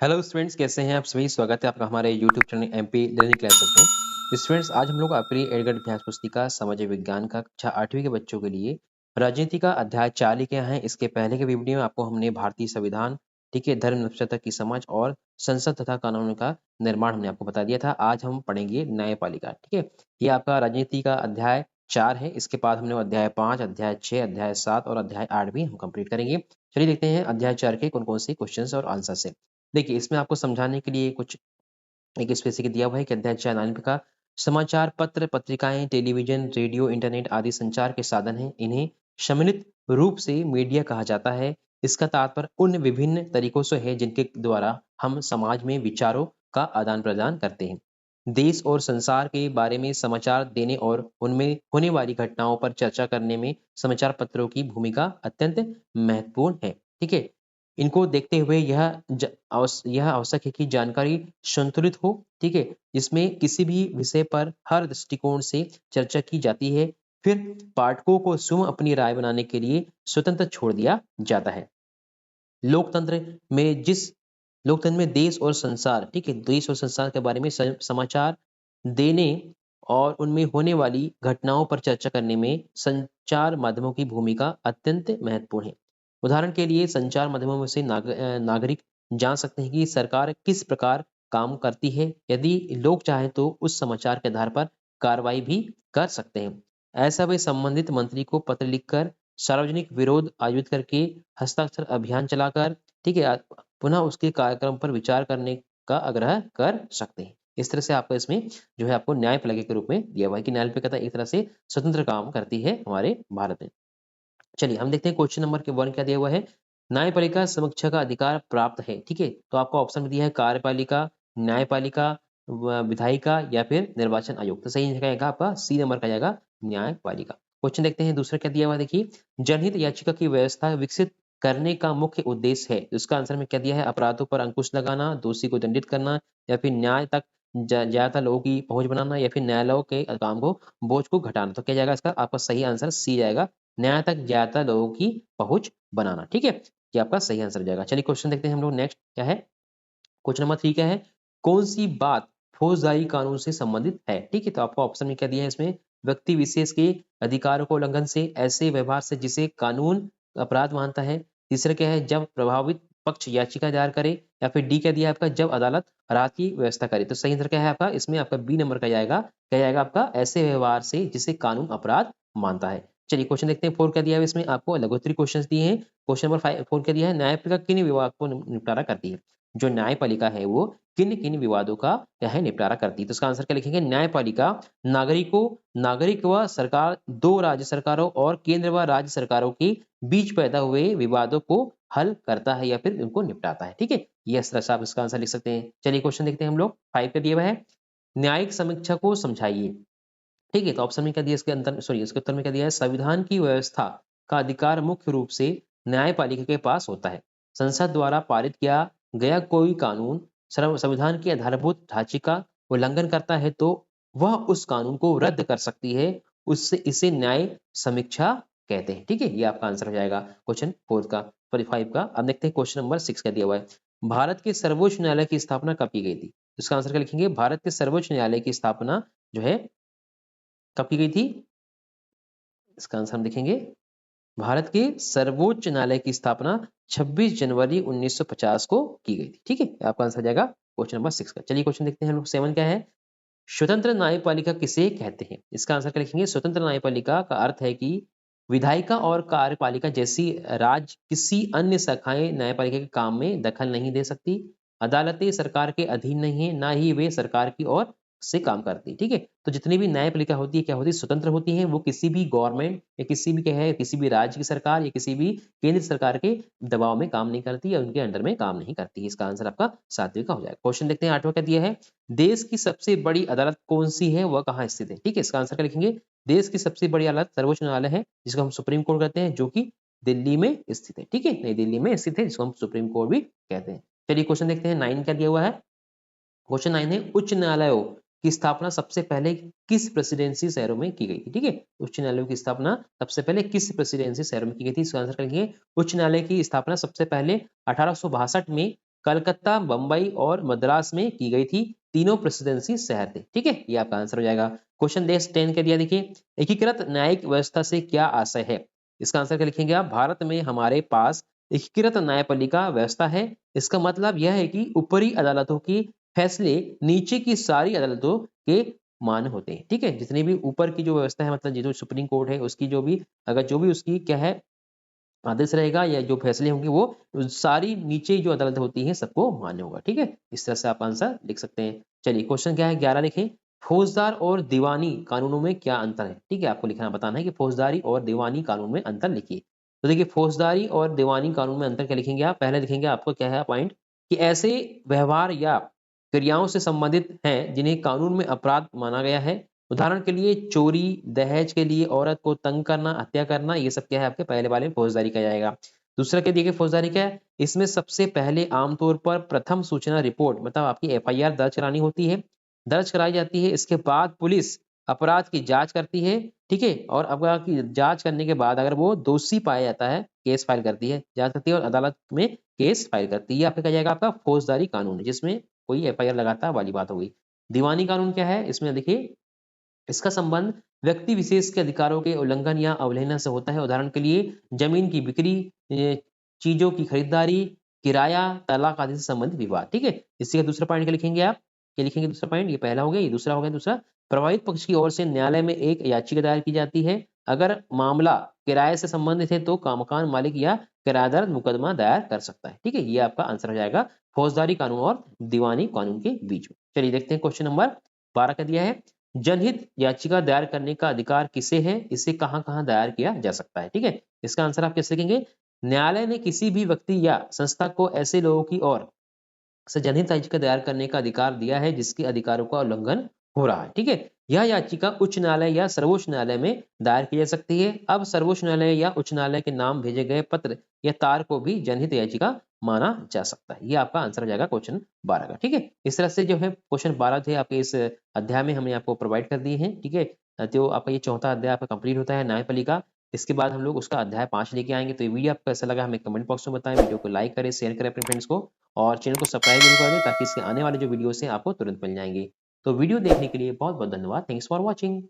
Hello students, कैसे हैं आप सभी। स्वागत है आपका हमारे YouTube channel MP learning classes में। स्टूडेंट्स, आज हम लोग अपनी एडगढ़ अभ्यास पुस्तिका सामाजिक विज्ञान का कक्षा 8वीं के बच्चों के लिए राजनीति का अध्याय 4 लेके आए हैं। इसके पहले के वीडियो में आपको हमने भारतीय संविधान, ठीक है, धर्म निरपेक्षता की समझ और संसद तथा कानून का निर्माण हमने आपको बता दिया था। आज हम पढ़ेंगे न्यायपालिका, ठीक है। ये आपका राजनीति का अध्याय 4 है। इसके बाद हमने अध्याय 5, अध्याय 6, अध्याय 7 और अध्याय 8 भी हम कंप्लीट करेंगे। चलिए देखते हैं अध्याय 4 के कौन कौन से क्वेश्चन और आंसर है। देखिए, इसमें आपको समझाने के लिए कुछ एक स्पेसिफिक दिया हुआ है कि अध्याय 4 नागरिक का समाचार पत्र, पत्रिकाएं, टेलीविजन, रेडियो, इंटरनेट आदि संचार के साधन हैं। इन्हें सम्मिलित रूप से मीडिया कहा जाता है। इसका तात्पर्य उन विभिन्न तरीकों से है जिनके द्वारा हम समाज में विचारों का आदान प्रदान करते हैं। देश और संसार के बारे में समाचार देने और उनमें होने वाली घटनाओं पर चर्चा करने में समाचार पत्रों की भूमिका अत्यंत महत्वपूर्ण है, ठीक है। इनको देखते हुए यह आवश्यक है कि जानकारी संतुलित हो, ठीक है। इसमें किसी भी विषय पर हर दृष्टिकोण से चर्चा की जाती है, फिर पाठकों को स्वयं अपनी राय बनाने के लिए स्वतंत्र छोड़ दिया जाता है। लोकतंत्र में जिस लोकतंत्र में देश और संसार, ठीक है, देश और संसार के बारे में समाचार देने और उनमें होने वाली घटनाओं पर चर्चा करने में संचार माध्यमों की भूमिका अत्यंत महत्वपूर्ण है। उदाहरण के लिए संचार माध्यमों में से नागरिक जान सकते हैं कि सरकार किस प्रकार काम करती है। यदि लोग चाहें तो उस समाचार के आधार पर कार्रवाई भी कर सकते हैं। ऐसा वे संबंधित मंत्री को पत्र लिखकर, सार्वजनिक विरोध आयोजित करके, हस्ताक्षर अभियान चलाकर, ठीक है, पुनः उसके कार्यक्रम पर विचार करने का आग्रह कर सकते हैं। इस तरह से आपको इसमें जो है आपको न्यायपालिका के रूप में दिया हुआ है कि न्यायपालिका एक तरह से स्वतंत्र काम करती है हमारे भारत में। चलिए हम देखते हैं क्वेश्चन नंबर के 1 क्या दिया हुआ है। न्यायपालिका समीक्षा का अधिकार प्राप्त है, ठीक है। तो आपको ऑप्शन में दिया है कार्यपालिका, न्यायपालिका, विधायिका या फिर निर्वाचन आयोग। तो सही रहेगा आपका सी नंबर का जाएगा न्यायपालिका। क्वेश्चन देखते हैं दूसरा क्या दिया हुआ है। देखिए, जनहित याचिका की व्यवस्था विकसित करने का मुख्य उद्देश्य है। इसका आंसर में क्या दिया है, अपराधों पर अंकुश लगाना, दोषी को दंडित करना या फिर न्याय तक ज्यादा लोगों की पहुंच बनाना या फिर न्यायालयों के काम को बोझ को घटाना। तो क्या जाएगा इसका आपका सही आंसर सी जाएगा, न्याय तक ज्यादा लोगों की पहुंच बनाना, ठीक है। ये आपका सही आंसर हो जाएगा। चलिए क्वेश्चन देखते हैं हम लोग नेक्स्ट क्या है। क्वेश्चन नंबर 3 क्या है, कौन सी बात फौजदारी कानून से संबंधित है, ठीक है। तो आपको ऑप्शन में क्या दिया है इसमें, व्यक्ति विशेष के अधिकारों को उल्लंघन से, ऐसे व्यवहार से जिसे कानून अपराध मानता है। तीसरा क्या है, जब प्रभावित पक्ष याचिका दायर करे, या फिर डी क्या दिया है आपका, जब अदालत राहत की व्यवस्था करे। तो सही आंसर क्या है आपका इसमें, आपका बी नंबर का जाएगा, क्या जाएगा आपका, ऐसे व्यवहार से जिसे कानून अपराध मानता है। चलिए क्वेश्चन देखते हैं 4 क्या दिया है इसमें, आपको लघुत्तरी क्वेश्चन दिए हैं। क्वेश्चन नंबर 4 क्या दिया है, न्यायपालिका किन विभाग को निपटारा करती है। जो न्यायपालिका है वो किन किन विवादों का क्या है निपटारा करती है। तो इसका आंसर क्या लिखेंगे, न्यायपालिका नागरिक व सरकार, दो राज्य सरकारों और केंद्र व राज्य सरकारों के बीच पैदा हुए विवादों को हल करता है या फिर उनको निपटाता है, ठीक है। ये इस तरह से आप इसका आंसर लिख सकते हैं। चलिए क्वेश्चन देखते हैं हम लोग 5 का दिया हुआ है, न्यायिक समीक्षा को समझाइए, ठीक है। तो ऑप्शन में क्या दिया, इसके अंतर सॉरी इसके उत्तर में क्या दिया है, संविधान की व्यवस्था का अधिकार मुख्य रूप से न्यायपालिका के पास होता है। संसद द्वारा पारित किया गया कोई कानून संविधान के आधारभूत ढांचे का उल्लंघन करता है तो वह उस कानून को रद्द कर सकती है। उससे इसे न्याय समीक्षा कहते हैं, ठीक है। ये आपका आंसर हो जाएगा क्वेश्चन 4 का, सॉरी 5 का। अब देखते हैं क्वेश्चन नंबर 6 का दिया हुआ है, भारत के सर्वोच्च न्यायालय की स्थापना कब की गई थी। इसका आंसर क्या लिखेंगे, भारत के सर्वोच्च न्यायालय की स्थापना जो है कब की गई थी। इसका आंसर हम देखेंगे, भारत के सर्वोच्च न्यायालय की स्थापना 26 जनवरी 1950 को की गई थी, ठीक है। आपका आंसर जाएगा क्वेश्चन नंबर 6 का। चलिए क्वेश्चन देखते हैं हम लोग 7 क्या है, स्वतंत्र न्यायपालिका किसे कहते हैं। इसका आंसर क्या लिखेंगे, स्वतंत्र न्यायपालिका का अर्थ है कि विधायिका और कार्यपालिका जैसी राज्य किसी अन्य शाखाएं न्यायपालिका के काम में दखल नहीं दे सकती। अदालतें सरकार के अधीन नहीं है, ना ही वे सरकार की ओर से काम करती, ठीक है। तो जितनी भी न्यायपालिका होती है क्या होती है, स्वतंत्र होती है। वो किसी भी गवर्नमेंट या किसी भी क्या है, किसी भी राज्य की सरकार या किसी भी केंद्र सरकार के दबाव में काम नहीं करती या उनके अंडर में काम नहीं करती है। इसका आंसर आपका 7वें का हो जाएगा। क्वेश्चन देखते हैं 8वां क्या दिया है, देश की सबसे बड़ी अदालत कौन सी है, वह कहाँ स्थित है, ठीक है। इसका आंसर क्या लिखेंगे, देश की सबसे बड़ी अदालत सर्वोच्च न्यायालय है, जिसको हम सुप्रीम कोर्ट कहते हैं, जो कि दिल्ली में स्थित है, ठीक है। नई दिल्ली में स्थित है, जिसको हम सुप्रीम कोर्ट भी कहते हैं। चलिए क्वेश्चन देखते हैं 9 क्या दिया हुआ है। क्वेश्चन 9 है, उच्च न्यायालयों की स्थापना सबसे पहले किस प्रेसिडेंसी शहरों में की गई थी, ठीक है। उच्च न्यायालयों की स्थापना सबसे पहले किस प्रेसिडेंसी शहरों में की गई थी। इसका आंसर करेंगे, उच्च न्यायालय की स्थापना सबसे पहले 1862 में कलकत्ता, बंबई और मद्रास में की गई थी। तीनों प्रेसिडेंसी शहर थे। ठीक है, ये आपका आंसर हो जाएगा। क्वेश्चन 10 का दिया, देखिए एकीकृत न्यायिक व्यवस्था से क्या आशय है। इसका आंसर क्या लिखेंगे आप, भारत में हमारे पास एकीकृत न्यायपालिका व्यवस्था है। इसका मतलब यह है कि ऊपरी अदालतों के फैसले नीचे की सारी अदालतों के मान्य होते हैं। ठीक है, जितनी भी ऊपर की जो व्यवस्था है, मतलब ये जो सुप्रीम कोर्ट है उसकी जो भी अगर जो भी उसकी क्या है आदेश रहेगा या जो फैसले होंगे वो सारी नीचे जो अदालत होती है सबको मान्य होगा। ठीक है, इस तरह से आप आंसर लिख सकते हैं। चलिए क्वेश्चन क्या है 11 लिखें, फौजदार और दीवानी कानूनों में क्या अंतर है। ठीक है, आपको लिखना बताना है कि फौजदारी और दीवानी कानून में अंतर लिखिए। तो देखिए फौजदारी और दीवानी कानून में अंतर क्या लिखेंगे आप, पहले लिखेंगे आपको क्या है पॉइंट कि ऐसे व्यवहार या क्रियाओं से संबंधित हैं जिन्हें कानून में अपराध माना गया है। उदाहरण के लिए चोरी, दहेज के लिए औरत को तंग करना, हत्या करना, ये सब क्या है आपके पहले वाले फौजदारी का जाएगा। दूसरा क्या देखिए फौजदारी क्या है, इसमें सबसे पहले आमतौर पर प्रथम सूचना रिपोर्ट मतलब आपकी एफआईआर दर्ज करानी होती है, दर्ज कराई जाती है। इसके बाद पुलिस अपराध की जांच करती है। ठीक है, और अगर की जांच करने के बाद अगर वो दोषी पाया जाता है केस फाइल करती है, जांच करती है और अदालत में केस फाइल करती है। ये आपका क्या जाएगा आपका फौजदारी कानून, जिसमें कोई एफआईआर लगाता वाली बात हो गई। दीवानी कानून क्या है, इसमें देखिए इसका संबंध व्यक्ति विशेष के अधिकारों के उल्लंघन या अवहेलना से होता है। उदाहरण के लिए जमीन की बिक्री, चीजों की खरीदारी, किराया, तलाक आदि से संबंधित विवाद। ठीक है, इसी का दूसरा पॉइंट क्या लिखेंगे आप, क्या लिखेंगे दूसरा पॉइंट, ये पहला हो गया, ये दूसरा हो गया। दूसरा, प्रभावित पक्ष की ओर से न्यायालय में एक याचिका दायर की जाती है। अगर मामला किराए से संबंधित है तो मकान मालिक या किराएदार मुकदमा दायर कर सकता है। ठीक है, ये आपका आंसर हो जाएगा फौजदारी कानून और दीवानी कानून के बीच में। चलिए देखते हैं क्वेश्चन नंबर 12 का दिया है, जनहित याचिका दायर करने का अधिकार किसे है, इसे कहां कहां दायर किया जा सकता है। ठीक है, इसका आंसर आप कैसे लिखेंगे, न्यायालय ने किसी भी व्यक्ति या संस्था को ऐसे लोगों की ओर से जनहित याचिका दायर करने का अधिकार दिया है जिसके अधिकारों का उल्लंघन हो रहा है। ठीक है, यह याचिका उच्च न्यायालय या सर्वोच्च न्यायालय में दायर की जा सकती है। अब सर्वोच्च न्यायालय या उच्च न्यायालय के नाम भेजे गए पत्र या तार को भी जनहित याचिका माना जा सकता है। ये आपका आंसर हो जाएगा क्वेश्चन 12 का। ठीक है, इस तरह से जो है क्वेश्चन 12 थे आपके इस अध्याय में हमने आपको प्रोवाइड कर दिए हैं। ठीक है, तो आपका ये चौथा अध्याय आपका कंप्लीट होता है न्यायपालिका। इसके बाद हम लोग उसका अध्याय 5 लेके आएंगे। तो ये वीडियो आपको कैसा लगा हमें कमेंट बॉक्स में बताएं, वीडियो को लाइक करें, शेयर करें अपने फ्रेंड्स को और चैनल को सब्सक्राइब जरूर कर दें ताकि इसके आने वाले जो वीडियोस हैं आपको तुरंत मिल जाएंगे। तो वीडियो देखने के लिए बहुत बहुत धन्यवाद। Thanks for watching.